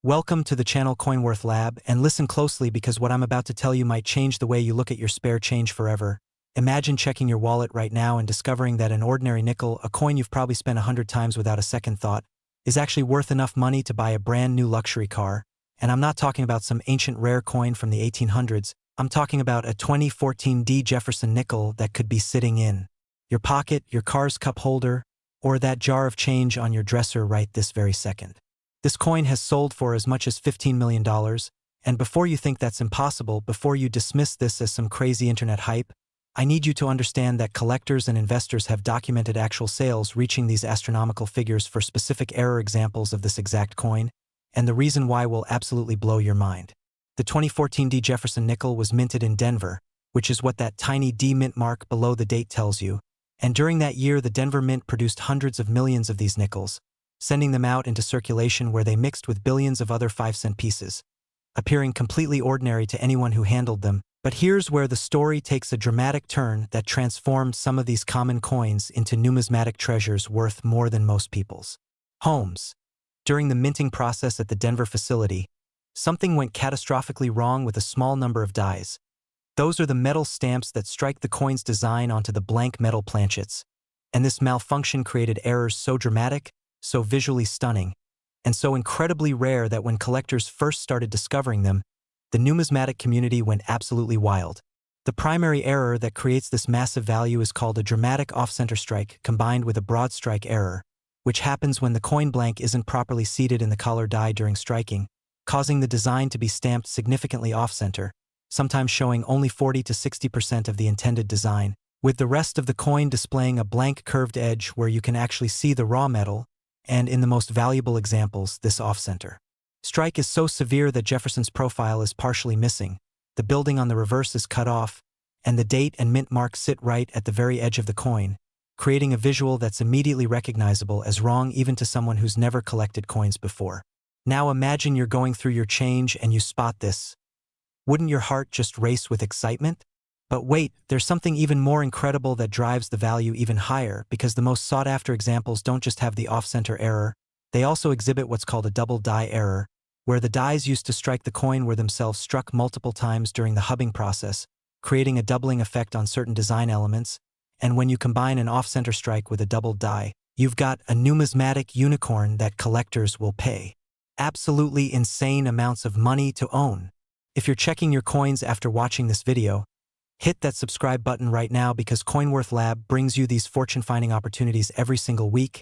Welcome to the channel CoinWorth Lab, and listen closely because what I'm about to tell you might change the way you look at your spare change forever. Imagine checking your wallet right now and discovering that an ordinary nickel, a coin you've probably spent 100 times without a second thought, is actually worth enough money to buy a brand new luxury car. And I'm not talking about some ancient rare coin from the 1800s, I'm talking about a 2014 Jefferson nickel that could be sitting in your pocket, your car's cup holder, or that jar of change on your dresser right this very second. This coin has sold for as much as $15 million, and before you think that's impossible, before you dismiss this as some crazy internet hype, I need you to understand that collectors and investors have documented actual sales reaching these astronomical figures for specific error examples of this exact coin, and the reason why will absolutely blow your mind. The 2014 Jefferson nickel was minted in Denver, which is what that tiny D mint mark below the date tells you, and during that year the Denver Mint produced hundreds of millions of these nickels, sending them out into circulation where they mixed with billions of other 5-cent pieces, appearing completely ordinary to anyone who handled them. But here's where the story takes a dramatic turn that transformed some of these common coins into numismatic treasures worth more than most people's homes. During the minting process at the Denver facility, something went catastrophically wrong with a small number of dies. Those are the metal stamps that strike the coin's design onto the blank metal planchets, and this malfunction created errors so dramatic, so visually stunning, and so incredibly rare that when collectors first started discovering them, the numismatic community went absolutely wild. The primary error that creates this massive value is called a dramatic off-center strike combined with a broad strike error, which happens when the coin blank isn't properly seated in the collar die during striking, causing the design to be stamped significantly off-center, sometimes showing only 40 to 60% of the intended design, with the rest of the coin displaying a blank curved edge where you can actually see the raw metal, and in the most valuable examples, this off-center strike is so severe that Jefferson's profile is partially missing, the building on the reverse is cut off, and the date and mint mark sit right at the very edge of the coin, creating a visual that's immediately recognizable as wrong even to someone who's never collected coins before. Now imagine you're going through your change and you spot this. Wouldn't your heart just race with excitement? But wait, there's something even more incredible that drives the value even higher, because the most sought-after examples don't just have the off-center error, they also exhibit what's called a double die error, where the dies used to strike the coin were themselves struck multiple times during the hubbing process, creating a doubling effect on certain design elements, and when you combine an off-center strike with a double die, you've got a numismatic unicorn that collectors will pay absolutely insane amounts of money to own. If you're checking your coins after watching this video, hit that subscribe button right now, because CoinWorth Lab brings you these fortune-finding opportunities every single week.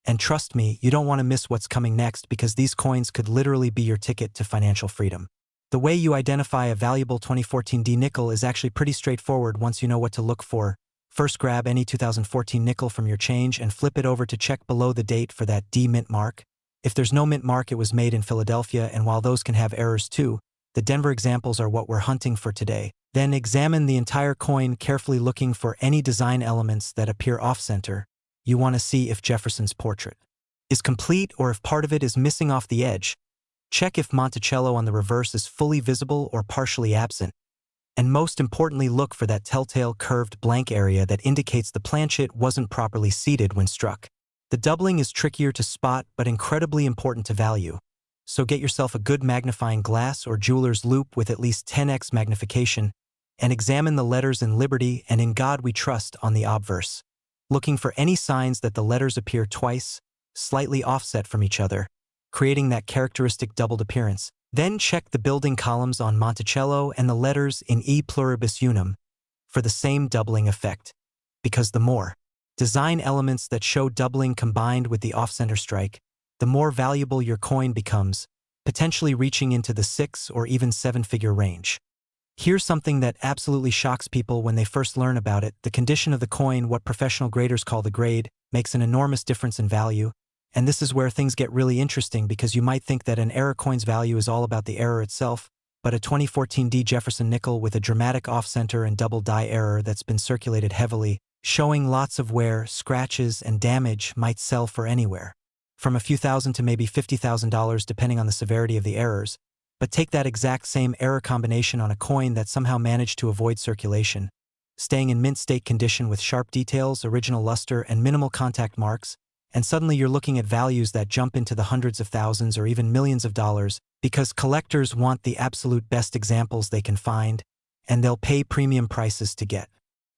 And trust me, you don't want to miss what's coming next, because these coins could literally be your ticket to financial freedom. The way you identify a valuable 2014 D nickel is actually pretty straightforward once you know what to look for. First, grab any 2014 nickel from your change and flip it over to check below the date for that D mint mark. If there's no mint mark, it was made in Philadelphia, and while those can have errors too, the Denver examples are what we're hunting for today. Then examine the entire coin carefully, looking for any design elements that appear off-center. You want to see if Jefferson's portrait is complete or if part of it is missing off the edge. Check if Monticello on the reverse is fully visible or partially absent. And most importantly, look for that telltale curved blank area that indicates the planchet wasn't properly seated when struck. The doubling is trickier to spot but incredibly important to value. So get yourself a good magnifying glass or jeweler's loupe with at least 10x magnification, and examine the letters in Liberty and In God We Trust on the obverse, looking for any signs that the letters appear twice, slightly offset from each other, creating that characteristic doubled appearance. Then check the building columns on Monticello and the letters in E Pluribus Unum for the same doubling effect, because the more design elements that show doubling combined with the off-center strike, the more valuable your coin becomes, potentially reaching into the 6 or even 7-figure range. Here's something that absolutely shocks people when they first learn about it. The condition of the coin, what professional graders call the grade, makes an enormous difference in value. And this is where things get really interesting, because you might think that an error coin's value is all about the error itself, but a 2014 D Jefferson nickel with a dramatic off-center and double die error that's been circulated heavily, showing lots of wear, scratches, and damage, might sell for anywhere from a few thousand to maybe $50,000 depending on the severity of the errors. But take that exact same error combination on a coin that somehow managed to avoid circulation, staying in mint state condition with sharp details, original luster, and minimal contact marks, and suddenly you're looking at values that jump into the hundreds of thousands or even millions of dollars because collectors want the absolute best examples they can find, and they'll pay premium prices to get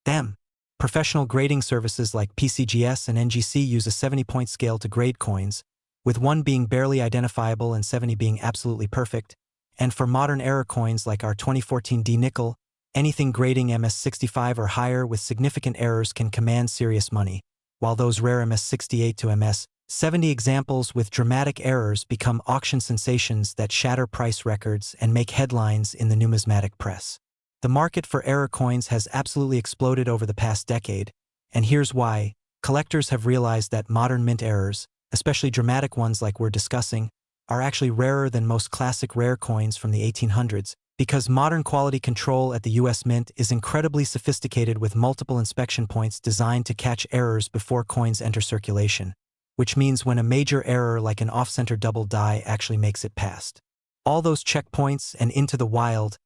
them. Professional grading services like PCGS and NGC use a 70-point scale to grade coins, with 1 being barely identifiable and 70 being absolutely perfect. And for modern era coins like our 2014 D nickel, anything grading MS65 or higher with significant errors can command serious money, while those rare MS68 to MS70 examples with dramatic errors become auction sensations that shatter price records and make headlines in the numismatic press. The market for error coins has absolutely exploded over the past decade, and here's why. Collectors have realized that modern mint errors, especially dramatic ones like we're discussing, are actually rarer than most classic rare coins from the 1800s, because modern quality control at the US Mint is incredibly sophisticated with multiple inspection points designed to catch errors before coins enter circulation, which means when a major error like an off-center double die actually makes it past all those checkpoints and into the wild,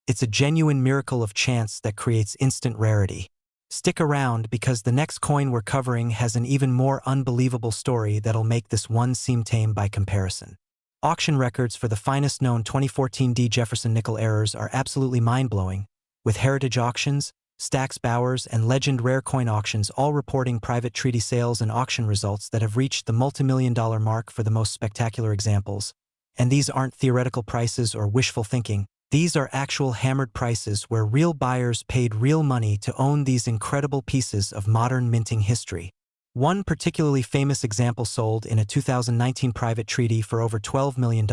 it's a genuine miracle of chance that creates instant rarity. Stick around because the next coin we're covering has an even more unbelievable story that'll make this one seem tame by comparison. Auction records for the finest known 2014 D Jefferson nickel errors are absolutely mind-blowing, with Heritage Auctions, Stax Bowers, and Legend Rare Coin Auctions all reporting private treaty sales and auction results that have reached the multi-million-dollar mark for the most spectacular examples. And these aren't theoretical prices or wishful thinking. These are actual hammered prices where real buyers paid real money to own these incredible pieces of modern minting history. One particularly famous example sold in a 2019 private treaty for over $12 million,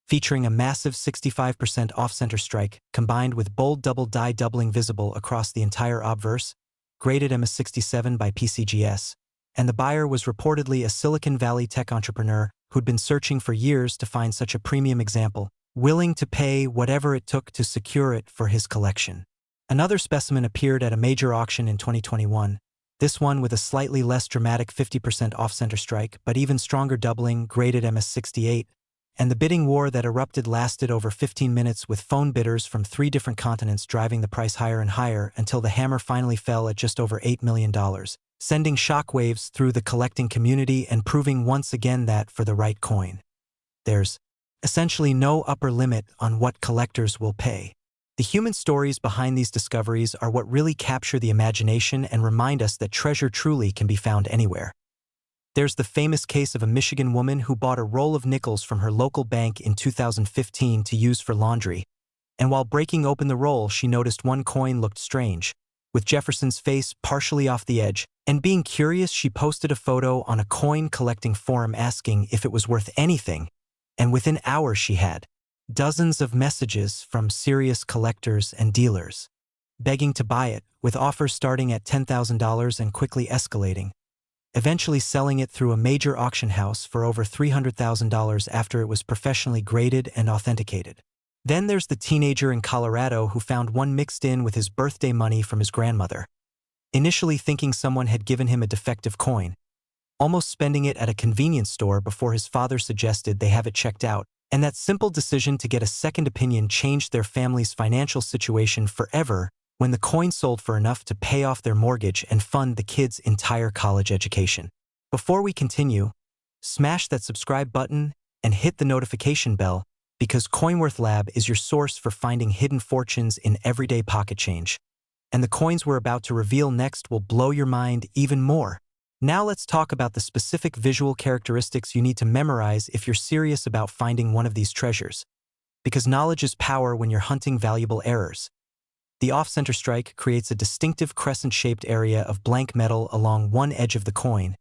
featuring a massive 65% off-center strike combined with bold double die doubling visible across the entire obverse, graded MS67 by PCGS, and the buyer was reportedly a Silicon Valley tech entrepreneur who'd been searching for years to find such a premium example, willing to pay whatever it took to secure it for his collection. Another specimen appeared at a major auction in 2021, this one with a slightly less dramatic 50% off-center strike, but even stronger doubling, graded MS68, and the bidding war that erupted lasted over 15 minutes with phone bidders from 3 different continents driving the price higher and higher until the hammer finally fell at just over $8 million, sending shockwaves through the collecting community and proving once again that, for the right coin, there's essentially no upper limit on what collectors will pay. The human stories behind these discoveries are what really capture the imagination and remind us that treasure truly can be found anywhere. There's the famous case of a Michigan woman who bought a roll of nickels from her local bank in 2015 to use for laundry, and while breaking open the roll, she noticed one coin looked strange, with Jefferson's face partially off the edge, and being curious, she posted a photo on a coin collecting forum asking if it was worth anything. And within hours she had dozens of messages from serious collectors and dealers, begging to buy it, with offers starting at $10,000 and quickly escalating, eventually selling it through a major auction house for over $300,000 after it was professionally graded and authenticated. Then there's the teenager in Colorado who found one mixed in with his birthday money from his grandmother, initially thinking someone had given him a defective coin, almost spending it at a convenience store before his father suggested they have it checked out, and that simple decision to get a second opinion changed their family's financial situation forever when the coin sold for enough to pay off their mortgage and fund the kid's entire college education. Before we continue, smash that subscribe button and hit the notification bell because CoinWorth Lab is your source for finding hidden fortunes in everyday pocket change. And the coins we're about to reveal next will blow your mind even more. Now let's talk about the specific visual characteristics you need to memorize if you're serious about finding one of these treasures. Because knowledge is power when you're hunting valuable errors. The off-center strike creates a distinctive crescent-shaped area of blank metal along one edge of the coin,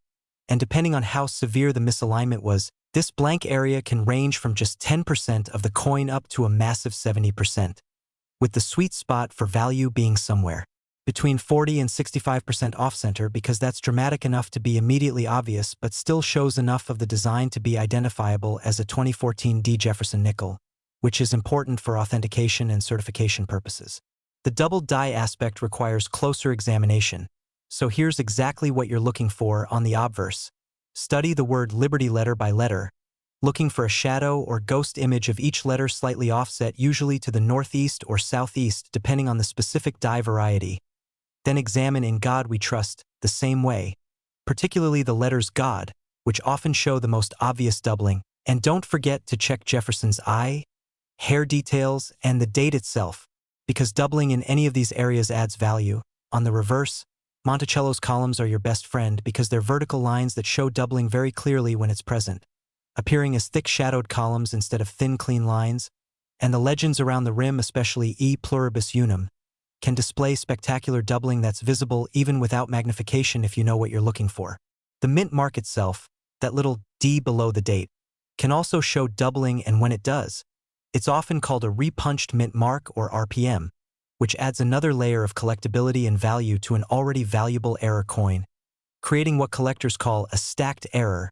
and depending on how severe the misalignment was, this blank area can range from just 10% of the coin up to a massive 70%, with the sweet spot for value being somewhere between 40 and 65% off-center because that's dramatic enough to be immediately obvious but still shows enough of the design to be identifiable as a 2014 D Jefferson nickel, which is important for authentication and certification purposes. The double die aspect requires closer examination, so here's exactly what you're looking for on the obverse. Study the word Liberty letter by letter, looking for a shadow or ghost image of each letter slightly offset, usually to the northeast or southeast depending on the specific die variety. Then examine In God We Trust the same way. particularly the letters God, which often show the most obvious doubling. And don't forget to check Jefferson's eye, hair details, and the date itself, because doubling in any of these areas adds value. On the reverse, Monticello's columns are your best friend because they're vertical lines that show doubling very clearly when it's present, appearing as thick shadowed columns instead of thin clean lines, and the legends around the rim, especially E pluribus unum, can display spectacular doubling that's visible even without magnification if you know what you're looking for. The mint mark itself, that little D below the date, can also show doubling, and when it does, it's often called a repunched mint mark or RPM, which adds another layer of collectability and value to an already valuable error coin, creating what collectors call a stacked error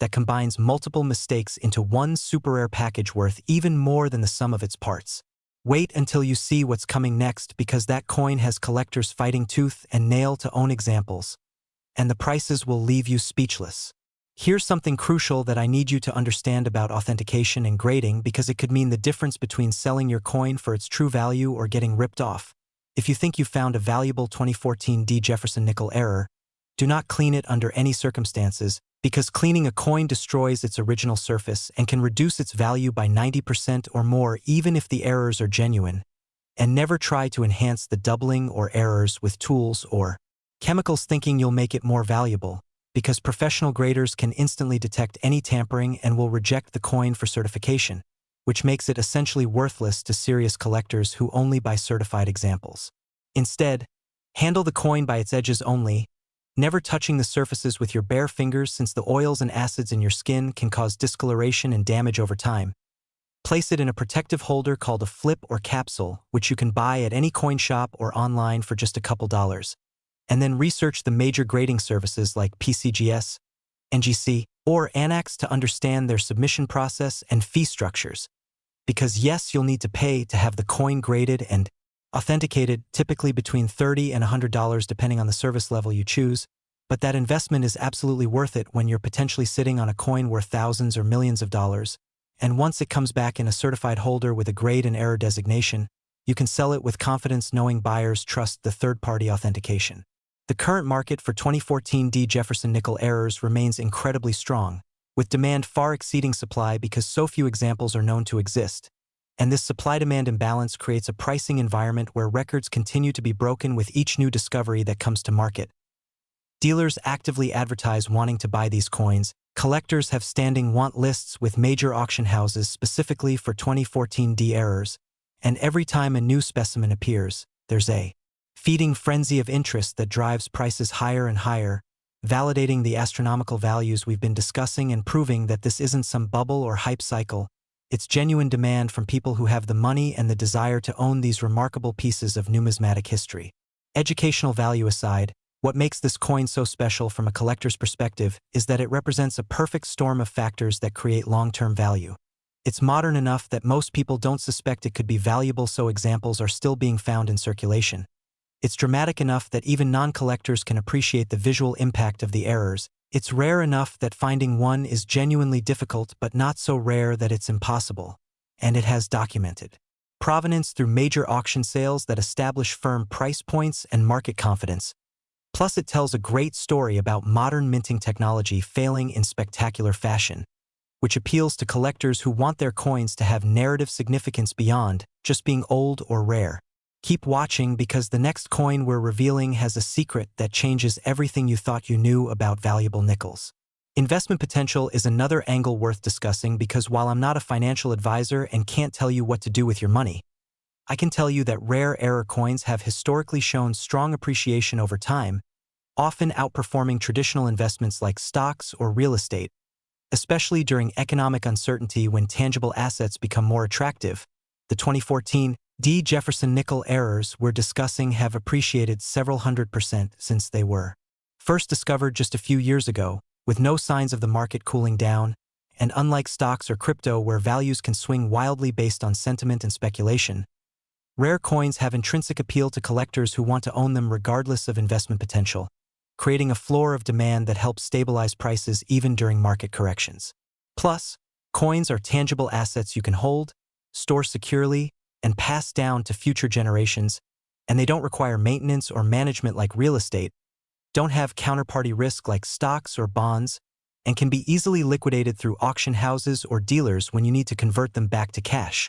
that combines multiple mistakes into one super rare package worth even more than the sum of its parts. Wait until you see what's coming next, because that coin has collectors fighting tooth and nail to own examples, and the prices will leave you speechless. Here's something crucial that I need you to understand about authentication and grading, because it could mean the difference between selling your coin for its true value or getting ripped off. If you think you found a valuable 2014 D Jefferson nickel error, do not clean it under any circumstances, because cleaning a coin destroys its original surface and can reduce its value by 90% or more even if the errors are genuine. And never try to enhance the doubling or errors with tools or chemicals thinking you'll make it more valuable, because professional graders can instantly detect any tampering and will reject the coin for certification, which makes it essentially worthless to serious collectors who only buy certified examples. Instead, handle the coin by its edges only, never touching the surfaces with your bare fingers, since the oils and acids in your skin can cause discoloration and damage over time. Place it in a protective holder called a flip or capsule, which you can buy at any coin shop or online for just a couple dollars. And then research the major grading services like PCGS, NGC, or Annex to understand their submission process and fee structures. Because yes, you'll need to pay to have the coin graded and authenticated, typically between $30 and $100 depending on the service level you choose, but that investment is absolutely worth it when you're potentially sitting on a coin worth thousands or millions of dollars, and once it comes back in a certified holder with a grade and error designation, you can sell it with confidence knowing buyers trust the third-party authentication. The current market for 2014 D Jefferson nickel errors remains incredibly strong, with demand far exceeding supply because so few examples are known to exist. And this supply-demand imbalance creates a pricing environment where records continue to be broken with each new discovery that comes to market. Dealers actively advertise wanting to buy these coins. Collectors have standing want lists with major auction houses specifically for 2014 D errors, and every time a new specimen appears, there's a feeding frenzy of interest that drives prices higher and higher, validating the astronomical values we've been discussing and proving that this isn't some bubble or hype cycle. It's genuine demand from people who have the money and the desire to own these remarkable pieces of numismatic history. Educational value aside, what makes this coin so special from a collector's perspective is that it represents a perfect storm of factors that create long-term value. It's modern enough that most people don't suspect it could be valuable, so examples are still being found in circulation. It's dramatic enough that even non-collectors can appreciate the visual impact of the errors. It's rare enough that finding one is genuinely difficult, but not so rare that it's impossible. And it has documented provenance through major auction sales that establish firm price points and market confidence. Plus, it tells a great story about modern minting technology failing in spectacular fashion, which appeals to collectors who want their coins to have narrative significance beyond just being old or rare. Keep watching, because the next coin we're revealing has a secret that changes everything you thought you knew about valuable nickels. Investment potential is another angle worth discussing, because while I'm not a financial advisor and can't tell you what to do with your money, I can tell you that rare error coins have historically shown strong appreciation over time, often outperforming traditional investments like stocks or real estate, especially during economic uncertainty when tangible assets become more attractive. The 2014 D Jefferson nickel errors we're discussing have appreciated several 100% since they were first discovered just a few years ago, with no signs of the market cooling down, and unlike stocks or crypto where values can swing wildly based on sentiment and speculation, rare coins have intrinsic appeal to collectors who want to own them regardless of investment potential, creating a floor of demand that helps stabilize prices even during market corrections. Plus, coins are tangible assets you can hold, store securely, and pass down to future generations, and they don't require maintenance or management like real estate, don't have counterparty risk like stocks or bonds, and can be easily liquidated through auction houses or dealers when you need to convert them back to cash,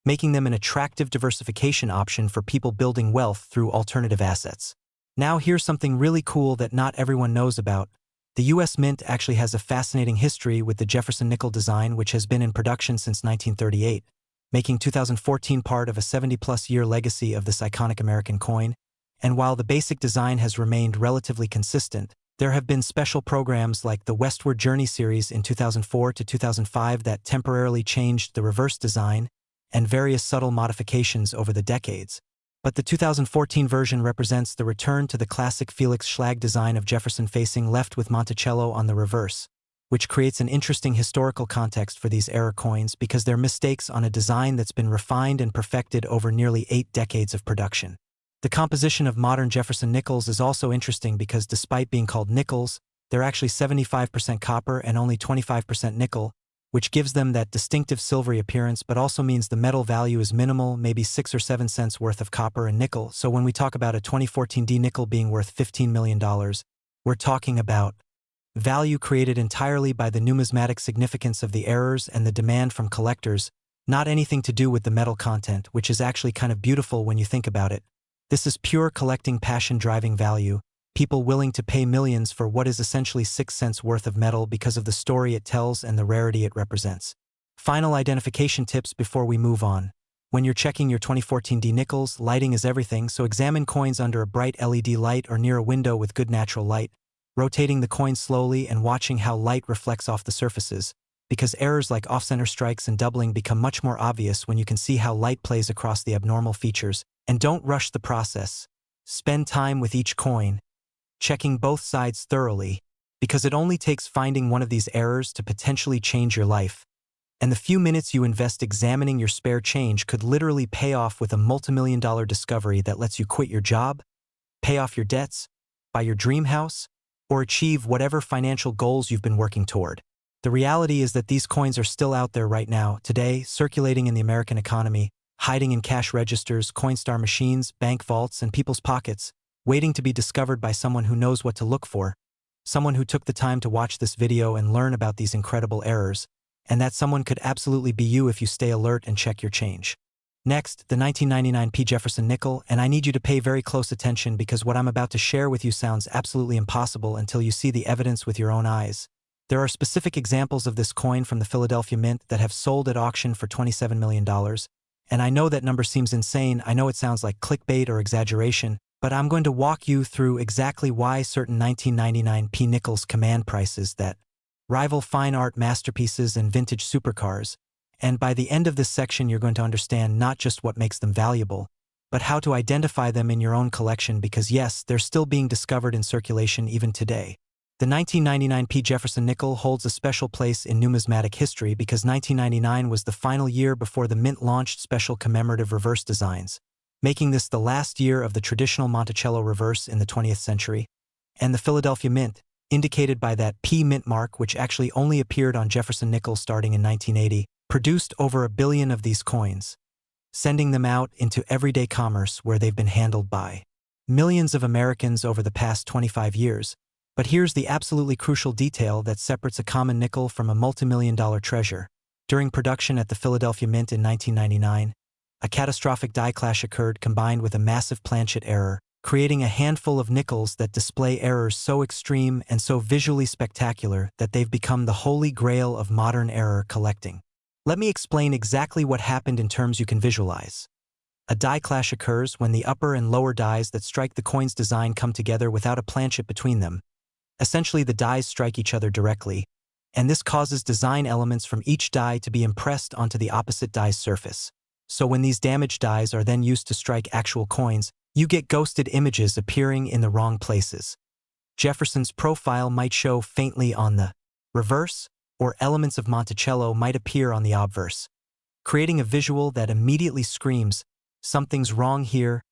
making them an attractive diversification option for people building wealth through alternative assets. Now here's something really cool that not everyone knows about. The US Mint actually has a fascinating history with the Jefferson nickel design, which has been in production since 1938, making 2014 part of a 70-plus year legacy of this iconic American coin. And while the basic design has remained relatively consistent, there have been special programs like the Westward Journey series in 2004 to 2005 that temporarily changed the reverse design, and various subtle modifications over the decades. But the 2014 version represents the return to the classic Felix Schlag design of Jefferson facing left with Monticello on the reverse, which creates an interesting historical context for these error coins because they're mistakes on a design that's been refined and perfected over nearly 8 decades of production. The composition of modern Jefferson nickels is also interesting because despite being called nickels, they're actually 75% copper and only 25% nickel, which gives them that distinctive silvery appearance but also means the metal value is minimal, maybe 6 or 7 cents worth of copper and nickel. So when we talk about a 2014 D nickel being worth $15 million, we're talking about value created entirely by the numismatic significance of the errors and the demand from collectors, not anything to do with the metal content, which is actually kind of beautiful when you think about it. This is pure collecting passion driving value, people willing to pay millions for what is essentially 6 cents worth of metal because of the story it tells and the rarity it represents. Final identification tips before we move on. When you're checking your 2014 D nickels, lighting is everything, so examine coins under a bright LED light or near a window with good natural light, rotating the coin slowly and watching how light reflects off the surfaces, because errors like off-center strikes and doubling become much more obvious when you can see how light plays across the abnormal features. And don't rush the process. Spend time with each coin, checking both sides thoroughly, because it only takes finding one of these errors to potentially change your life. And the few minutes you invest examining your spare change could literally pay off with a multimillion-dollar discovery that lets you quit your job, pay off your debts, buy your dream house, or achieve whatever financial goals you've been working toward. The reality is that these coins are still out there right now, today, circulating in the American economy, hiding in cash registers, Coinstar machines, bank vaults, and people's pockets, waiting to be discovered by someone who knows what to look for, someone who took the time to watch this video and learn about these incredible errors, and that someone could absolutely be you if you stay alert and check your change. Next, the 1999 P. Jefferson nickel, and I need you to pay very close attention because what I'm about to share with you sounds absolutely impossible until you see the evidence with your own eyes. There are specific examples of this coin from the Philadelphia Mint that have sold at auction for $27 million. And I know that number seems insane, I know it sounds like clickbait or exaggeration, but I'm going to walk you through exactly why certain 1999 P nickels command prices that rival fine art masterpieces and vintage supercars, and by the end of this section you're going to understand not just what makes them valuable, but how to identify them in your own collection because yes, they're still being discovered in circulation even today. The 1999 P. Jefferson nickel holds a special place in numismatic history because 1999 was the final year before the Mint launched special commemorative reverse designs, making this the last year of the traditional Monticello reverse in the 20th century. And the Philadelphia Mint, indicated by that P Mint mark which actually only appeared on Jefferson nickels starting in 1980, produced over 1 billion of these coins, sending them out into everyday commerce where they've been handled by millions of Americans over the past 25 years. But here's the absolutely crucial detail that separates a common nickel from a multimillion-dollar treasure. During production at the Philadelphia Mint in 1999, a catastrophic die clash occurred combined with a massive planchet error, creating a handful of nickels that display errors so extreme and so visually spectacular that they've become the holy grail of modern error collecting. Let me explain exactly what happened in terms you can visualize. A die clash occurs when the upper and lower dies that strike the coin's design come together without a planchet between them. Essentially, the dies strike each other directly, and this causes design elements from each die to be impressed onto the opposite die's surface. So when these damaged dies are then used to strike actual coins, you get ghosted images appearing in the wrong places. Jefferson's profile might show faintly on the reverse, or elements of Monticello might appear on the obverse, creating a visual that immediately screams, "Something's wrong here,"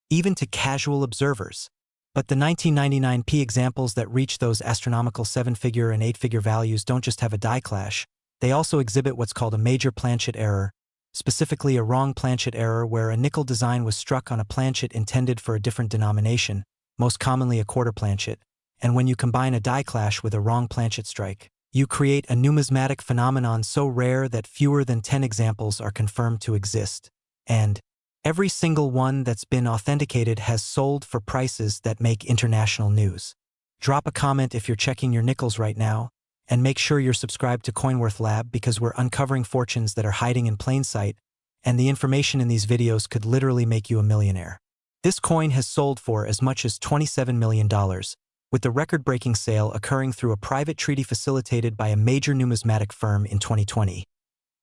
even to casual observers. But the 1999 P examples that reach those astronomical 7-figure and 8-figure values don't just have a die clash, they also exhibit what's called a major planchet error, specifically a wrong planchet error where a nickel design was struck on a planchet intended for a different denomination, most commonly a quarter planchet, and when you combine a die clash with a wrong planchet strike, you create a numismatic phenomenon so rare that fewer than 10 examples are confirmed to exist. And every single one that's been authenticated has sold for prices that make international news. Drop a comment if you're checking your nickels right now, and make sure you're subscribed to CoinWorth Lab because we're uncovering fortunes that are hiding in plain sight, and the information in these videos could literally make you a millionaire. This coin has sold for as much as $27 million, with the record-breaking sale occurring through a private treaty facilitated by a major numismatic firm in 2020,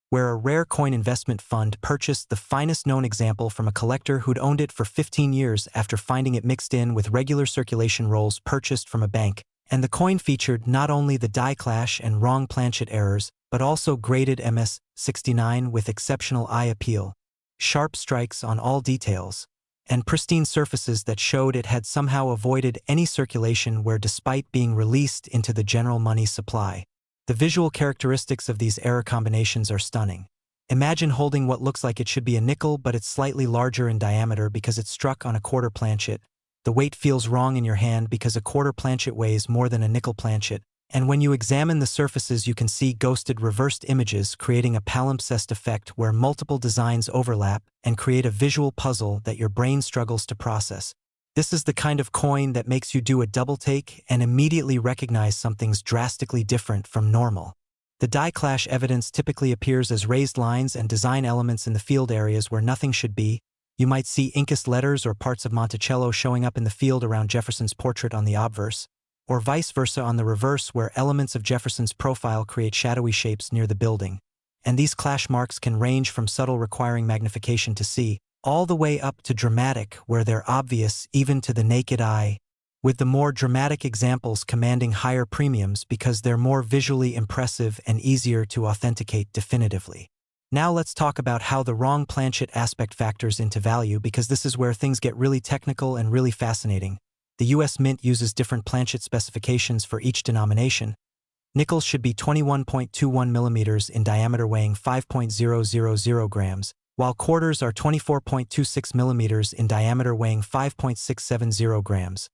where a rare coin investment fund purchased the finest known example from a collector who'd owned it for 15 years after finding it mixed in with regular circulation rolls purchased from a bank. And the coin featured not only the die clash and wrong planchet errors, but also graded MS69 with exceptional eye appeal, sharp strikes on all details, and pristine surfaces that showed it had somehow avoided any circulation wear despite being released into the general money supply. The visual characteristics of these error combinations are stunning. Imagine holding what looks like it should be a nickel, but it's slightly larger in diameter because it's struck on a quarter planchet. The weight feels wrong in your hand because a quarter planchet weighs more than a nickel planchet, and when you examine the surfaces you can see ghosted reversed images creating a palimpsest effect where multiple designs overlap and create a visual puzzle that your brain struggles to process. This is the kind of coin that makes you do a double take and immediately recognize something's drastically different from normal. The die clash evidence typically appears as raised lines and design elements in the field areas where nothing should be. You might see Incas letters or parts of Monticello showing up in the field around Jefferson's portrait on the obverse, or vice versa on the reverse where elements of Jefferson's profile create shadowy shapes near the building. And these clash marks can range from subtle requiring magnification to see, all the way up to dramatic where they're obvious even to the naked eye, with the more dramatic examples commanding higher premiums because they're more visually impressive and easier to authenticate definitively. Now let's talk about how the wrong planchet aspect factors into value because this is where things get really technical and really fascinating. The US Mint uses different planchet specifications for each denomination. Nickels should be 21.21 millimeters in diameter weighing 5.000 grams, while quarters are 24.26 millimeters in diameter weighing 5.670 grams.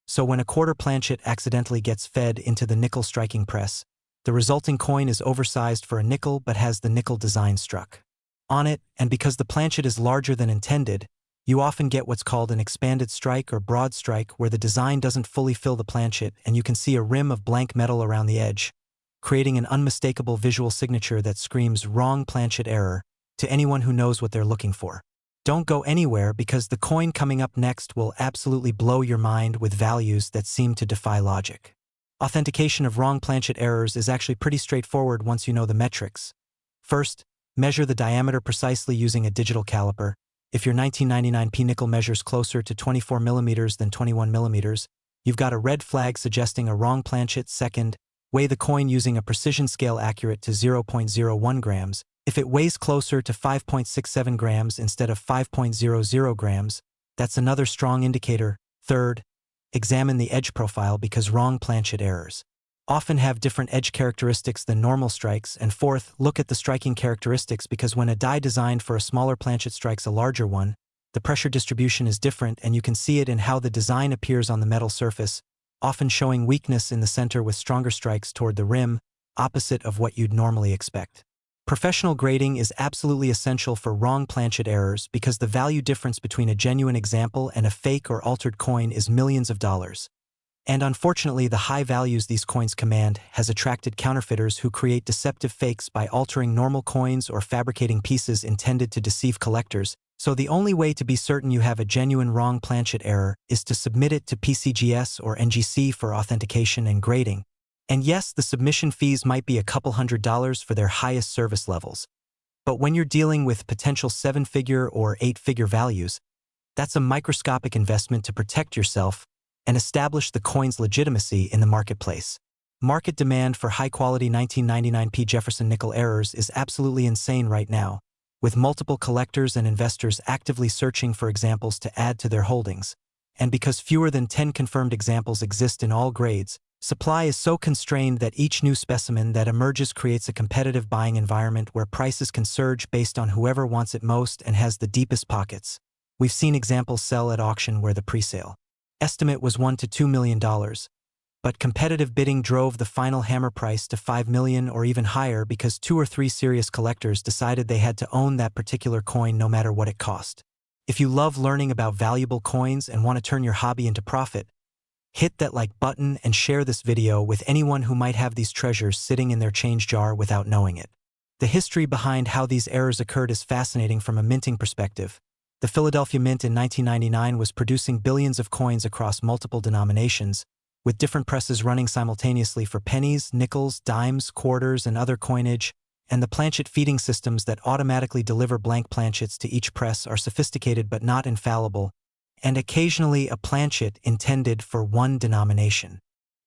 So when a quarter planchet accidentally gets fed into the nickel striking press, the resulting coin is oversized for a nickel but has the nickel design struck on it, and because the planchet is larger than intended, you often get what's called an expanded strike or broad strike where the design doesn't fully fill the planchet and you can see a rim of blank metal around the edge, creating an unmistakable visual signature that screams wrong planchet error to anyone who knows what they're looking for. Don't go anywhere because the coin coming up next will absolutely blow your mind with values that seem to defy logic. Authentication of wrong planchet errors is actually pretty straightforward once you know the metrics. First, measure the diameter precisely using a digital caliper. If your 1999p nickel measures closer to 24 millimeters than 21 millimeters, you've got a red flag suggesting a wrong planchet. Second, weigh the coin using a precision scale accurate to 0.01 grams. If it weighs closer to 5.67 grams instead of 5.00 grams, that's another strong indicator. Third, examine the edge profile because wrong planchet errors often have different edge characteristics than normal strikes. And fourth, look at the striking characteristics because when a die designed for a smaller planchet strikes a larger one, the pressure distribution is different and you can see it in how the design appears on the metal surface, often showing weakness in the center with stronger strikes toward the rim, opposite of what you'd normally expect. Professional grading is absolutely essential for wrong planchet errors because the value difference between a genuine example and a fake or altered coin is millions of dollars. And unfortunately, the high values these coins command has attracted counterfeiters who create deceptive fakes by altering normal coins or fabricating pieces intended to deceive collectors. So the only way to be certain you have a genuine wrong planchet error is to submit it to PCGS or NGC for authentication and grading. And yes, the submission fees might be a couple $100s for their highest service levels. But when you're dealing with potential 7-figure or 8-figure values, that's a microscopic investment to protect yourself and establish the coin's legitimacy in the marketplace. Market demand for high-quality 1999p Jefferson nickel errors is absolutely insane right now, with multiple collectors and investors actively searching for examples to add to their holdings. And because fewer than 10 confirmed examples exist in all grades, supply is so constrained that each new specimen that emerges creates a competitive buying environment where prices can surge based on whoever wants it most and has the deepest pockets. We've seen examples sell at auction where the presale estimate was $1 to $2 million. But competitive bidding drove the final hammer price to 5 million or even higher because 2 or 3 serious collectors decided they had to own that particular coin no matter what it cost. If you love learning about valuable coins and want to turn your hobby into profit, hit that like button and share this video with anyone who might have these treasures sitting in their change jar without knowing it. The history behind how these errors occurred is fascinating from a minting perspective. The Philadelphia Mint in 1999 was producing billions of coins across multiple denominations, with different presses running simultaneously for pennies, nickels, dimes, quarters, and other coinage, and the planchet feeding systems that automatically deliver blank planchets to each press are sophisticated but not infallible, and occasionally a planchet intended for one denomination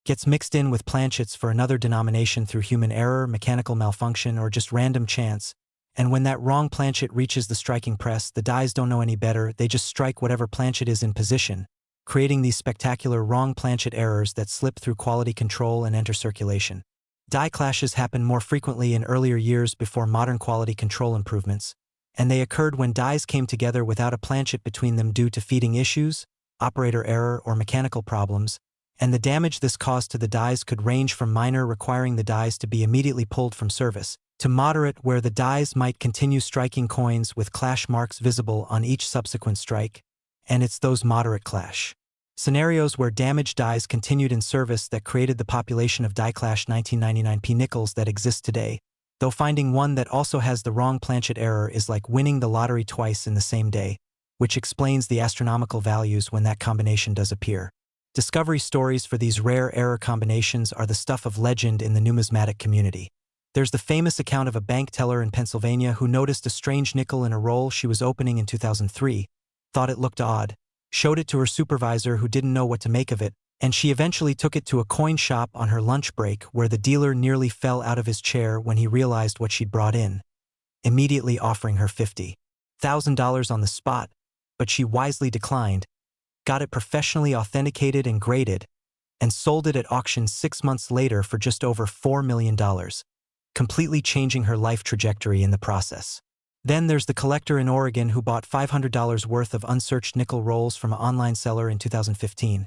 gets mixed in with planchets for another denomination through human error, mechanical malfunction, or just random chance, and when that wrong planchet reaches the striking press, the dies don't know any better, they just strike whatever planchet is in position, creating these spectacular wrong planchet errors that slip through quality control and enter circulation. Die clashes happened more frequently in earlier years before modern quality control improvements, and they occurred when dies came together without a planchet between them due to feeding issues, operator error, or mechanical problems, and the damage this caused to the dies could range from minor, requiring the dies to be immediately pulled from service, to moderate, where the dies might continue striking coins with clash marks visible on each subsequent strike, and it's those moderate clash scenarios where damaged dies continued in service that created the population of die clash 1999p nickels that exist today, though finding one that also has the wrong planchet error is like winning the lottery twice in the same day, which explains the astronomical values when that combination does appear. Discovery stories for these rare error combinations are the stuff of legend in the numismatic community. There's the famous account of a bank teller in Pennsylvania who noticed a strange nickel in a roll she was opening in 2003, thought it looked odd, showed it to her supervisor who didn't know what to make of it, and she eventually took it to a coin shop on her lunch break where the dealer nearly fell out of his chair when he realized what she'd brought in, immediately offering her $50,000 on the spot, but she wisely declined, got it professionally authenticated and graded, and sold it at auction 6 months later for just over $4 million, completely changing her life trajectory in the process. Then there's the collector in Oregon who bought $500 worth of unsearched nickel rolls from an online seller in 2015,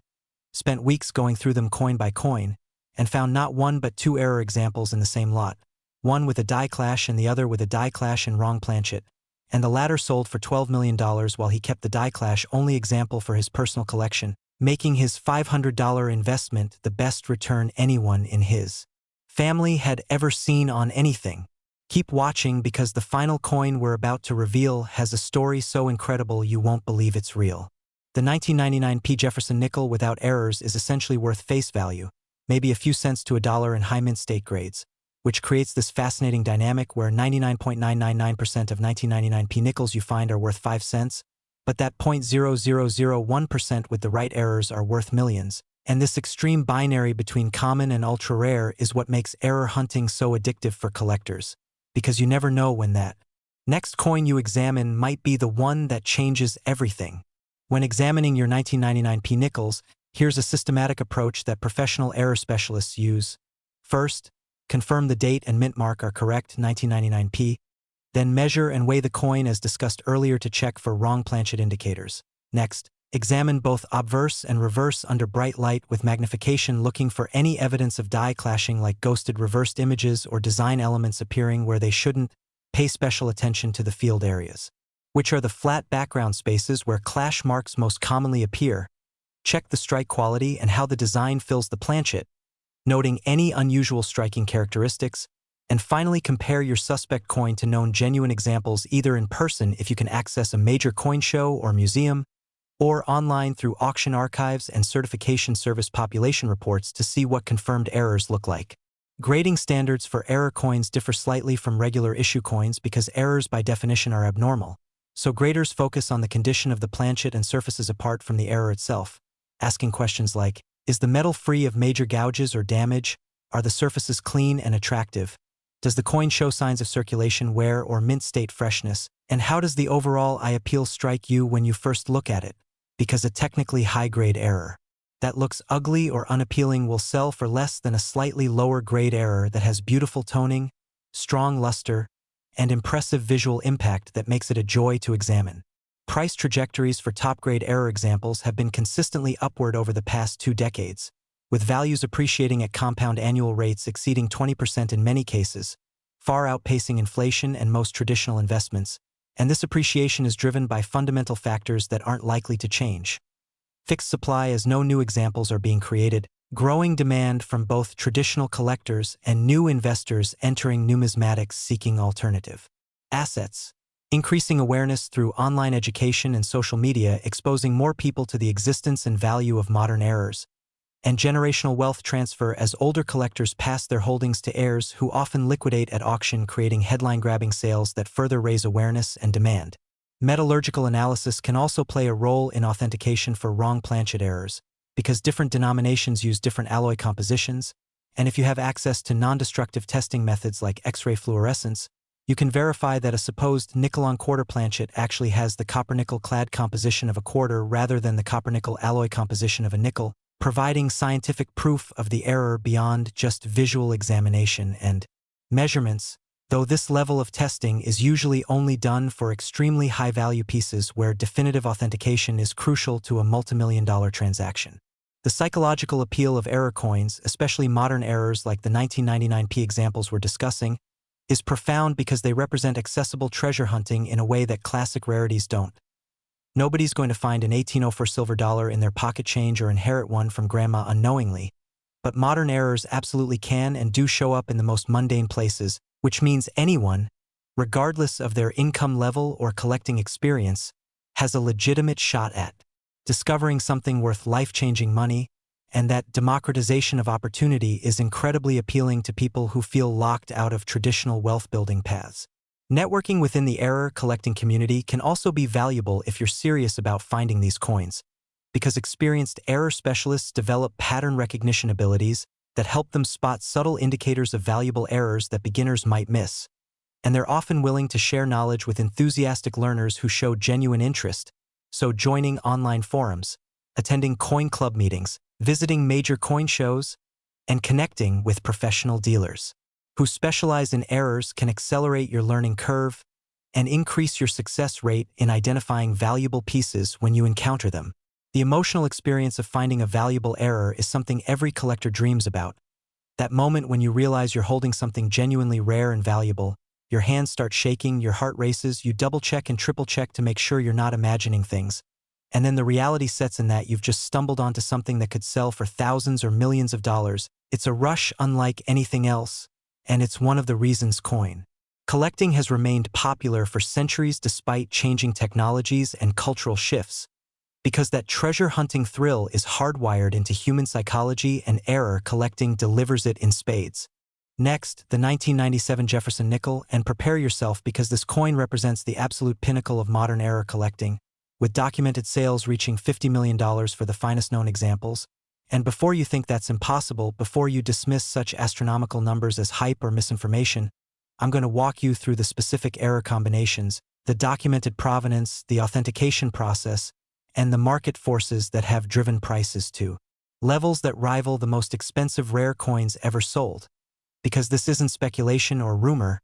spent weeks going through them coin by coin, and found not one but 2 error examples in the same lot, one with a die clash and the other with a die clash and wrong planchet, and the latter sold for $12 million while he kept the die clash only example for his personal collection, making his $500 investment the best return anyone in his family had ever seen on anything. Keep watching because the final coin we're about to reveal has a story so incredible you won't believe it's real. The 1999p Jefferson nickel without errors is essentially worth face value, maybe a few cents to $1 in high mint state grades, which creates this fascinating dynamic where 99.999% of 1999p nickels you find are worth 5 cents, but that 0.0001% with the right errors are worth millions. And this extreme binary between common and ultra-rare is what makes error hunting so addictive for collectors, because you never know when that next coin you examine might be the one that changes everything. When examining your 1999p nickels, here's a systematic approach that professional error specialists use. First, confirm the date and mint mark are correct, 1999p. Then measure and weigh the coin as discussed earlier to check for wrong planchet indicators. Next, examine both obverse and reverse under bright light with magnification, looking for any evidence of die clashing like ghosted reversed images or design elements appearing where they shouldn't. Pay special attention to the field areas, which are the flat background spaces where clash marks most commonly appear. Check the strike quality and how the design fills the planchet, noting any unusual striking characteristics, and finally compare your suspect coin to known genuine examples either in person if you can access a major coin show or museum, or online through auction archives and certification service population reports to see what confirmed errors look like. Grading standards for error coins differ slightly from regular issue coins because errors by definition are abnormal, so graders focus on the condition of the planchet and surfaces apart from the error itself, asking questions like, is the metal free of major gouges or damage? Are the surfaces clean and attractive? Does the coin show signs of circulation, wear, or mint state freshness? And how does the overall eye appeal strike you when you first look at it? Because a technically high-grade error that looks ugly or unappealing will sell for less than a slightly lower-grade error that has beautiful toning, strong luster, and impressive visual impact that makes it a joy to examine. Price trajectories for top-grade error examples have been consistently upward over the past 2 decades, with values appreciating at compound annual rates exceeding 20% in many cases, far outpacing inflation and most traditional investments, and this appreciation is driven by fundamental factors that aren't likely to change. Fixed supply as no new examples are being created, growing demand from both traditional collectors and new investors entering numismatics seeking alternative assets, increasing awareness through online education and social media exposing more people to the existence and value of modern errors, and generational wealth transfer as older collectors pass their holdings to heirs who often liquidate at auction, creating headline-grabbing sales that further raise awareness and demand. Metallurgical analysis can also play a role in authentication for wrong planchet errors, because different denominations use different alloy compositions, and if you have access to non-destructive testing methods like X-ray fluorescence, you can verify that a supposed nickel-on-quarter planchet actually has the copper-nickel clad composition of a quarter rather than the copper-nickel alloy composition of a nickel, providing scientific proof of the error beyond just visual examination and measurements, though this level of testing is usually only done for extremely high-value pieces where definitive authentication is crucial to a multimillion-dollar transaction. The psychological appeal of error coins, especially modern errors like the 1999p examples we're discussing, is profound because they represent accessible treasure hunting in a way that classic rarities don't. Nobody's going to find an 1804 silver dollar in their pocket change or inherit one from grandma unknowingly, but modern errors absolutely can and do show up in the most mundane places, which means anyone, regardless of their income level or collecting experience, has a legitimate shot at discovering something worth life-changing money, and that democratization of opportunity is incredibly appealing to people who feel locked out of traditional wealth-building paths. Networking within the error collecting community can also be valuable if you're serious about finding these coins, because experienced error specialists develop pattern recognition abilities that help them spot subtle indicators of valuable errors that beginners might miss, and they're often willing to share knowledge with enthusiastic learners who show genuine interest, so joining online forums, attending coin club meetings, visiting major coin shows, and connecting with professional dealers who specialize in errors can accelerate your learning curve and increase your success rate in identifying valuable pieces when you encounter them. The emotional experience of finding a valuable error is something every collector dreams about. That moment when you realize you're holding something genuinely rare and valuable, your hands start shaking, your heart races, you double-check and triple-check to make sure you're not imagining things. And then the reality sets in that you've just stumbled onto something that could sell for thousands or millions of dollars. It's a rush unlike anything else, and it's one of the reasons coin collecting has remained popular for centuries despite changing technologies and cultural shifts, because that treasure hunting thrill is hardwired into human psychology and error collecting delivers it in spades. Next, the 1997 Jefferson nickel, and prepare yourself because this coin represents the absolute pinnacle of modern error collecting, with documented sales reaching $50 million for the finest known examples. And before you think that's impossible, before you dismiss such astronomical numbers as hype or misinformation, I'm going to walk you through the specific error combinations, the documented provenance, the authentication process, and the market forces that have driven prices to levels that rival the most expensive rare coins ever sold. Because this isn't speculation or rumor,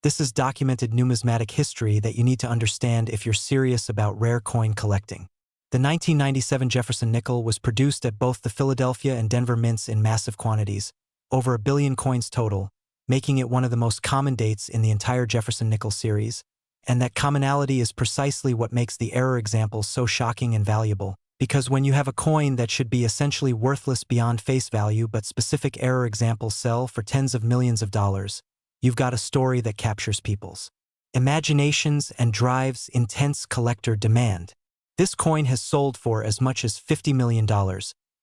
this is documented numismatic history that you need to understand if you're serious about rare coin collecting. The 1997 Jefferson nickel was produced at both the Philadelphia and Denver mints in massive quantities, over 1 billion coins total, making it one of the most common dates in the entire Jefferson nickel series, and that commonality is precisely what makes the error examples so shocking and valuable, because when you have a coin that should be essentially worthless beyond face value but specific error examples sell for tens of millions of dollars, you've got a story that captures people's imaginations and drives intense collector demand. This coin has sold for as much as $50 million,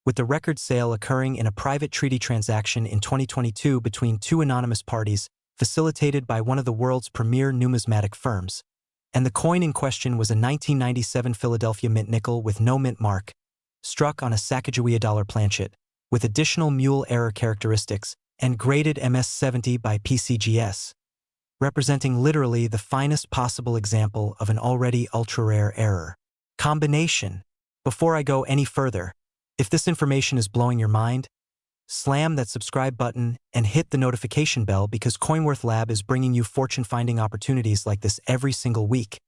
with the record sale occurring in a private treaty transaction in 2022 between two anonymous parties, facilitated by one of the world's premier numismatic firms. And the coin in question was a 1997 Philadelphia mint nickel with no mint mark, struck on a Sacagawea dollar planchet, with additional mule error characteristics, and graded MS-70 by PCGS, representing literally the finest possible example of an already ultra-rare error combination. Before I go any further, if this information is blowing your mind, slam that subscribe button and hit the notification bell because CoinWorth Lab is bringing you fortune-finding opportunities like this every single week,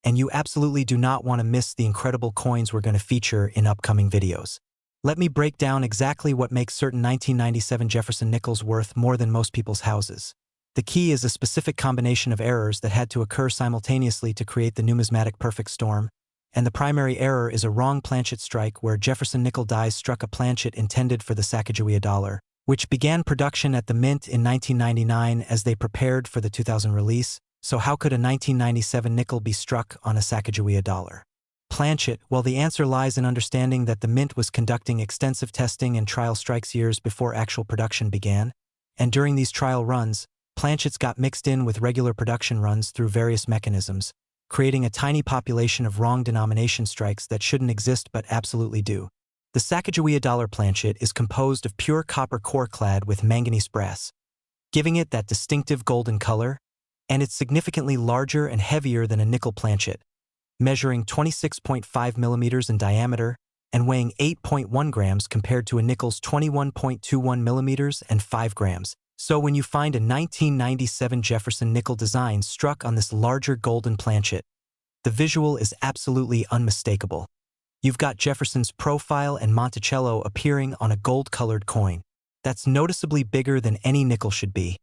and you absolutely do not want to miss the incredible coins we're going to feature in upcoming videos. Let me break down exactly what makes certain 1997 Jefferson nickels worth more than most people's houses. The key is a specific combination of errors that had to occur simultaneously to create the numismatic perfect storm, and the primary error is a wrong planchet strike where Jefferson nickel dies struck a planchet intended for the Sacagawea dollar, which began production at the Mint in 1999 as they prepared for the 2000 release. So how could a 1997 nickel be struck on a Sacagawea dollar? Planchet. Well, the answer lies in understanding that the Mint was conducting extensive testing and trial strikes years before actual production began, and during these trial runs, planchets got mixed in with regular production runs through various mechanisms, creating a tiny population of wrong denomination strikes that shouldn't exist but absolutely do. The Sacagawea dollar planchet is composed of pure copper core clad with manganese brass, giving it that distinctive golden color, and it's significantly larger and heavier than a nickel planchet, measuring 26.5 millimeters in diameter and weighing 8.1 grams compared to a nickel's 21.21 millimeters and 5 grams. So when you find a 1997 Jefferson nickel design struck on this larger golden planchet, the visual is absolutely unmistakable. You've got Jefferson's profile and Monticello appearing on a gold-colored coin. That's noticeably bigger than any nickel should be.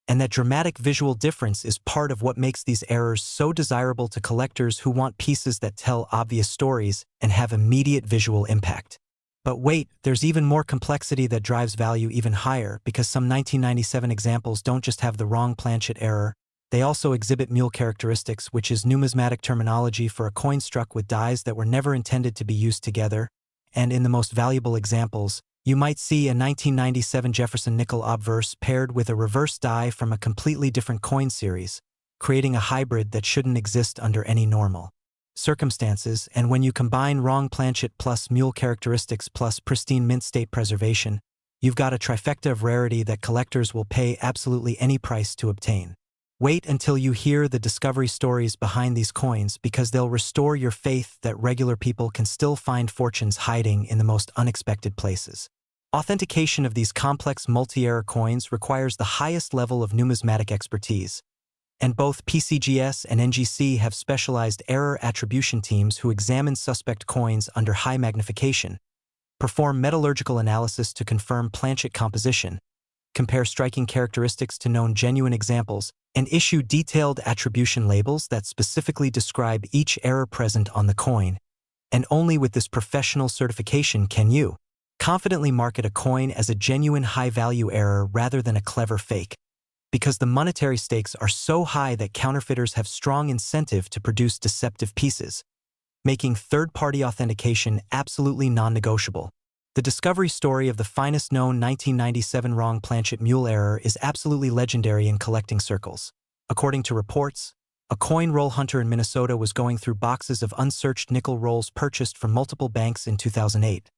And that dramatic visual difference is part of what makes these errors so desirable to collectors who want pieces that tell obvious stories and have immediate visual impact. But wait, there's even more complexity that drives value even higher, because some 1997 examples don't just have the wrong planchet error, they also exhibit mule characteristics, which is numismatic terminology for a coin struck with dies that were never intended to be used together. And in the most valuable examples, you might see a 1997 Jefferson nickel obverse paired with a reverse die from a completely different coin series, creating a hybrid that shouldn't exist under any normal circumstances. And when you combine wrong planchet plus mule characteristics plus pristine mint state preservation, you've got a trifecta of rarity that collectors will pay absolutely any price to obtain. Wait until you hear the discovery stories behind these coins, because they'll restore your faith that regular people can still find fortunes hiding in the most unexpected places. Authentication of these complex multi-error coins requires the highest level of numismatic expertise, and both PCGS and NGC have specialized error attribution teams who examine suspect coins under high magnification, perform metallurgical analysis to confirm planchet composition, compare striking characteristics to known genuine examples, and issue detailed attribution labels that specifically describe each error present on the coin. And only with this professional certification can you confidently market a coin as a genuine high-value error rather than a clever fake, because the monetary stakes are so high that counterfeiters have strong incentive to produce deceptive pieces, making third-party authentication absolutely non-negotiable. The discovery story of the finest known 1997 wrong planchet mule error is absolutely legendary in collecting circles. According to reports, a coin roll hunter in Minnesota was going through boxes of unsearched nickel rolls purchased from multiple banks in 2008.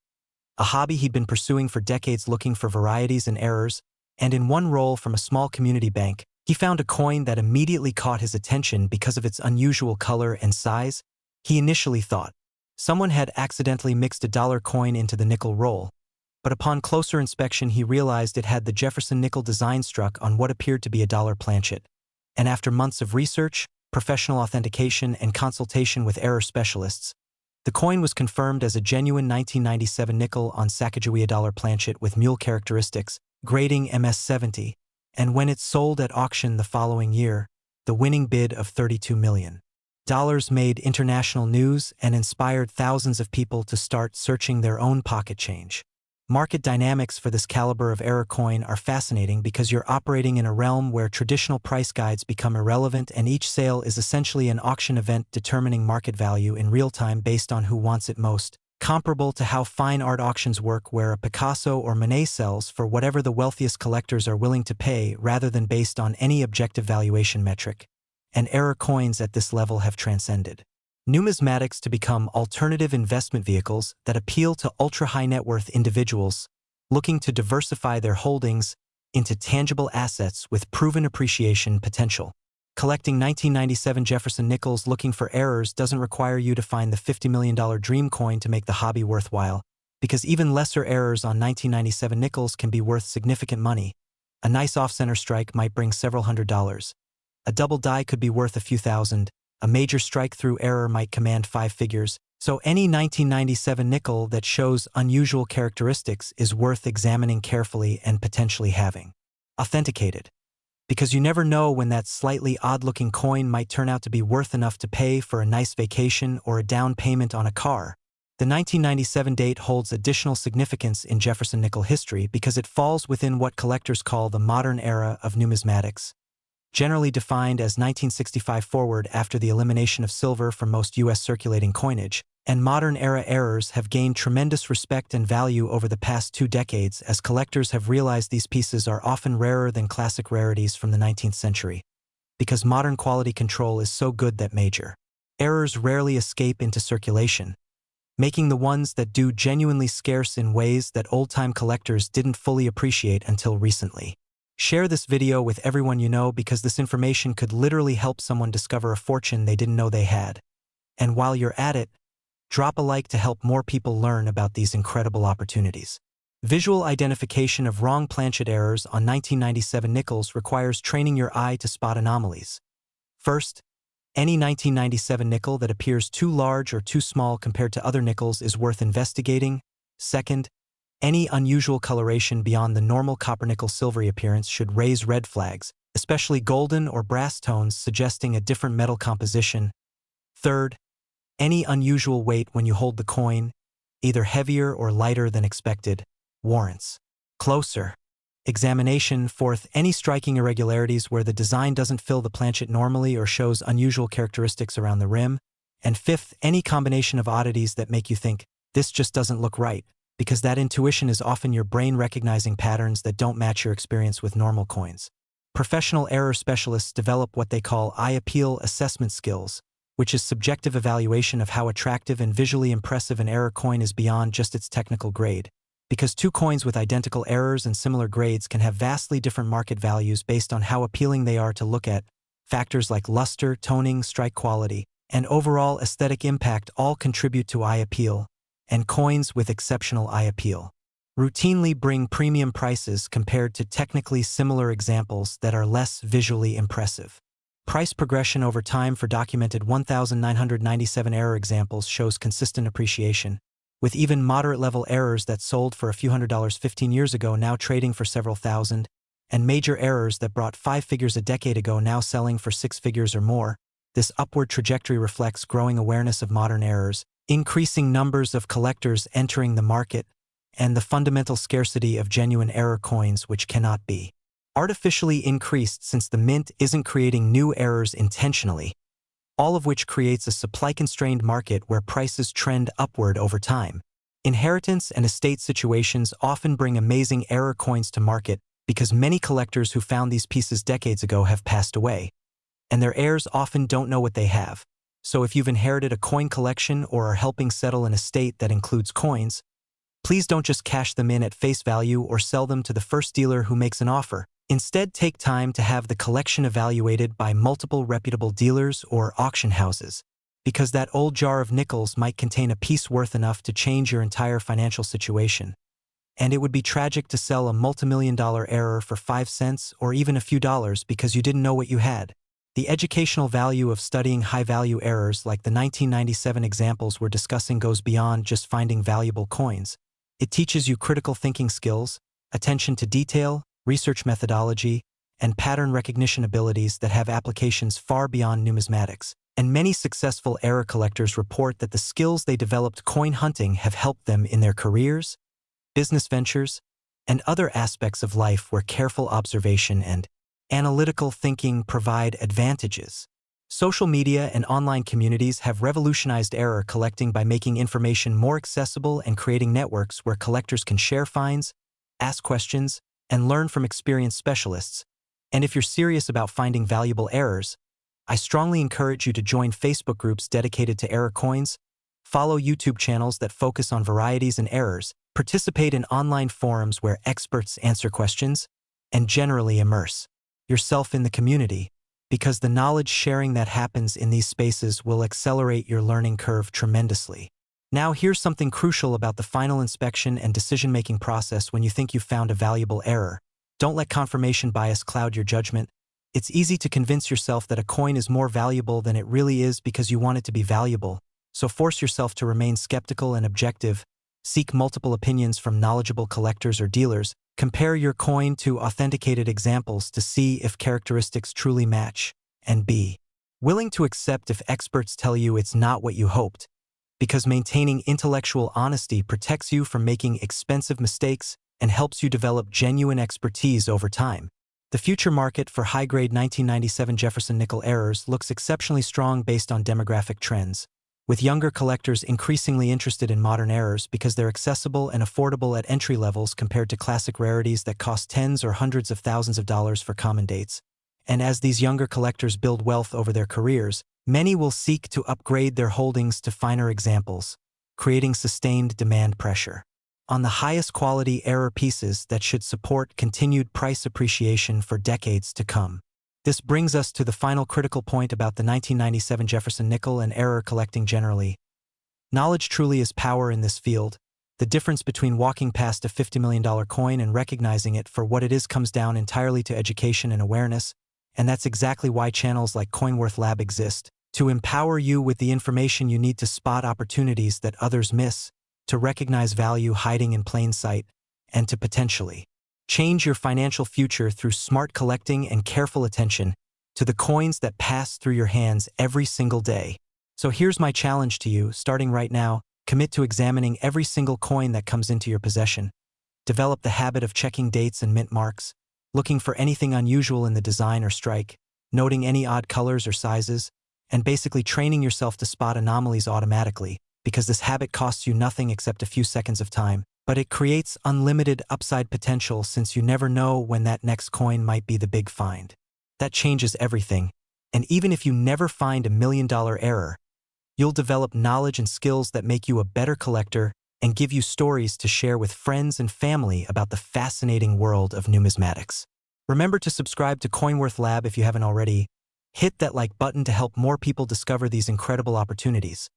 A hobby he'd been pursuing for decades, looking for varieties and errors, and in one roll from a small community bank, he found a coin that immediately caught his attention because of its unusual color and size. He initially thought someone had accidentally mixed a dollar coin into the nickel roll, but upon closer inspection he realized it had the Jefferson nickel design struck on what appeared to be a dollar planchet. And after months of research, professional authentication, and consultation with error specialists, the coin was confirmed as a genuine 1997 nickel on Sacagawea dollar planchet with mule characteristics, grading MS-70, and when it sold at auction the following year, the winning bid of $32 million made international news and inspired thousands of people to start searching their own pocket change. Market dynamics for this caliber of error coin are fascinating because you're operating in a realm where traditional price guides become irrelevant, and each sale is essentially an auction event determining market value in real time based on who wants it most, comparable to how fine art auctions work, where a Picasso or Monet sells for whatever the wealthiest collectors are willing to pay rather than based on any objective valuation metric. And error coins at this level have transcended numismatics to become alternative investment vehicles that appeal to ultra-high net worth individuals looking to diversify their holdings into tangible assets with proven appreciation potential. Collecting 1997 Jefferson nickels looking for errors doesn't require you to find the $50 million dream coin to make the hobby worthwhile, because even lesser errors on 1997 nickels can be worth significant money. A nice off-center strike might bring several $100s. A double die could be worth a few thousand. A major strike-through error might command 5 figures. So any 1997 nickel that shows unusual characteristics is worth examining carefully and potentially having authenticated. Because you never know when that slightly odd-looking coin might turn out to be worth enough to pay for a nice vacation or a down payment on a car. The 1997 date holds additional significance in Jefferson nickel history because it falls within what collectors call the modern era of numismatics, generally defined as 1965 forward after the elimination of silver from most U.S. circulating coinage, and modern-era errors have gained tremendous respect and value over the past 2 decades as collectors have realized these pieces are often rarer than classic rarities from the 19th century, because modern quality control is so good that major errors rarely escape into circulation, making the ones that do genuinely scarce in ways that old-time collectors didn't fully appreciate until recently. Share this video with everyone you know because this information could literally help someone discover a fortune they didn't know they had. And while you're at it, drop a like to help more people learn about these incredible opportunities. Visual identification of wrong planchet errors on 1997 nickels requires training your eye to spot anomalies. First, any 1997 nickel that appears too large or too small compared to other nickels is worth investigating. Second, any unusual coloration beyond the normal copper-nickel silvery appearance should raise red flags, especially golden or brass tones suggesting a different metal composition. Third, any unusual weight when you hold the coin, either heavier or lighter than expected, warrants closer examination. Fourth, any striking irregularities where the design doesn't fill the planchet normally or shows unusual characteristics around the rim. And fifth, any combination of oddities that make you think, this just doesn't look right, because that intuition is often your brain recognizing patterns that don't match your experience with normal coins. Professional error specialists develop what they call eye appeal assessment skills, which is subjective evaluation of how attractive and visually impressive an error coin is beyond just its technical grade. Because 2 coins with identical errors and similar grades can have vastly different market values based on how appealing they are to look at, factors like luster, toning, strike quality, and overall aesthetic impact all contribute to eye appeal, and coins with exceptional eye appeal routinely bring premium prices compared to technically similar examples that are less visually impressive. Price progression over time for documented 1,997 error examples shows consistent appreciation, with even moderate-level errors that sold for a few $100s 15 years ago now trading for several thousand, and major errors that brought 5 figures a decade ago now selling for 6 figures or more. This upward trajectory reflects growing awareness of modern errors, increasing numbers of collectors entering the market, and the fundamental scarcity of genuine error coins which cannot be artificially increased since the mint isn't creating new errors intentionally, all of which creates a supply-constrained market where prices trend upward over time. Inheritance and estate situations often bring amazing error coins to market because many collectors who found these pieces decades ago have passed away, and their heirs often don't know what they have. So if you've inherited a coin collection or are helping settle an estate that includes coins, please don't just cash them in at face value or sell them to the first dealer who makes an offer. Instead, take time to have the collection evaluated by multiple reputable dealers or auction houses, because that old jar of nickels might contain a piece worth enough to change your entire financial situation. And it would be tragic to sell a multimillion-dollar error for 5 cents or even a few dollars because you didn't know what you had. The educational value of studying high-value errors like the 1997 examples we're discussing goes beyond just finding valuable coins. It teaches you critical thinking skills, attention to detail, research methodology, and pattern recognition abilities that have applications far beyond numismatics. And many successful error collectors report that the skills they developed coin hunting have helped them in their careers, business ventures, and other aspects of life where careful observation and analytical thinking provide advantages. Social media and online communities have revolutionized error collecting by making information more accessible and creating networks where collectors can share finds, ask questions, and learn from experienced specialists. And if you're serious about finding valuable errors, I strongly encourage you to join Facebook groups dedicated to error coins, follow YouTube channels that focus on varieties and errors, participate in online forums where experts answer questions, and generally immerse yourself in the community, because the knowledge sharing that happens in these spaces will accelerate your learning curve tremendously. Now, here's something crucial about the final inspection and decision-making process when you think you've found a valuable error. Don't let confirmation bias cloud your judgment. It's easy to convince yourself that a coin is more valuable than it really is because you want it to be valuable. So force yourself to remain skeptical and objective, seek multiple opinions from knowledgeable collectors or dealers, compare your coin to authenticated examples to see if characteristics truly match, and be willing to accept if experts tell you it's not what you hoped, because maintaining intellectual honesty protects you from making expensive mistakes and helps you develop genuine expertise over time. The future market for high-grade 1997 Jefferson nickel errors looks exceptionally strong based on demographic trends, with younger collectors increasingly interested in modern errors because they're accessible and affordable at entry levels compared to classic rarities that cost tens or hundreds of thousands of dollars for common dates. And as these younger collectors build wealth over their careers, many will seek to upgrade their holdings to finer examples, creating sustained demand pressure on the highest quality error pieces that should support continued price appreciation for decades to come. This brings us to the final critical point about the 1997 Jefferson nickel and error collecting generally. Knowledge truly is power in this field. The difference between walking past a $50 million coin and recognizing it for what it is comes down entirely to education and awareness, and that's exactly why channels like CoinWorth Lab exist, to empower you with the information you need to spot opportunities that others miss, to recognize value hiding in plain sight, and to potentially change your financial future through smart collecting and careful attention to the coins that pass through your hands every single day. So here's my challenge to you, starting right now, commit to examining every single coin that comes into your possession. Develop the habit of checking dates and mint marks, looking for anything unusual in the design or strike, noting any odd colors or sizes, and basically training yourself to spot anomalies automatically, because this habit costs you nothing except a few seconds of time, but it creates unlimited upside potential since you never know when that next coin might be the big find. That changes everything, and even if you never find $1 million error, you'll develop knowledge and skills that make you a better collector and give you stories to share with friends and family about the fascinating world of numismatics. Remember to subscribe to CoinWorth Lab if you haven't already. Hit that like button to help more people discover these incredible opportunities.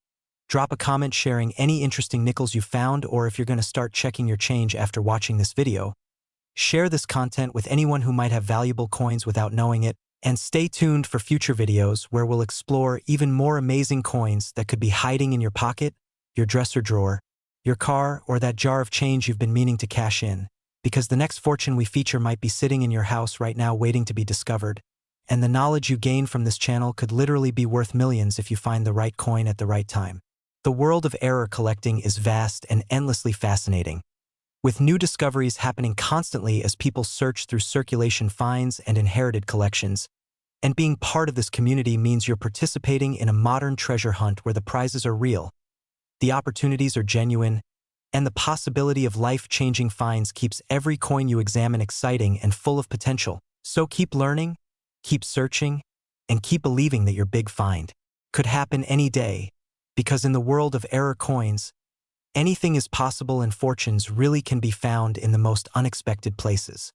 Drop a comment sharing any interesting nickels you found, or if you're going to start checking your change after watching this video. Share this content with anyone who might have valuable coins without knowing it, and stay tuned for future videos where we'll explore even more amazing coins that could be hiding in your pocket, your dresser drawer, your car, or that jar of change you've been meaning to cash in, because the next fortune we feature might be sitting in your house right now waiting to be discovered, and the knowledge you gain from this channel could literally be worth millions if you find the right coin at the right time. The world of error collecting is vast and endlessly fascinating, with new discoveries happening constantly as people search through circulation finds and inherited collections. And being part of this community means you're participating in a modern treasure hunt where the prizes are real, the opportunities are genuine, and the possibility of life-changing finds keeps every coin you examine exciting and full of potential. So keep learning, keep searching, and keep believing that your big find could happen any day. Because in the world of error coins, anything is possible and fortunes really can be found in the most unexpected places.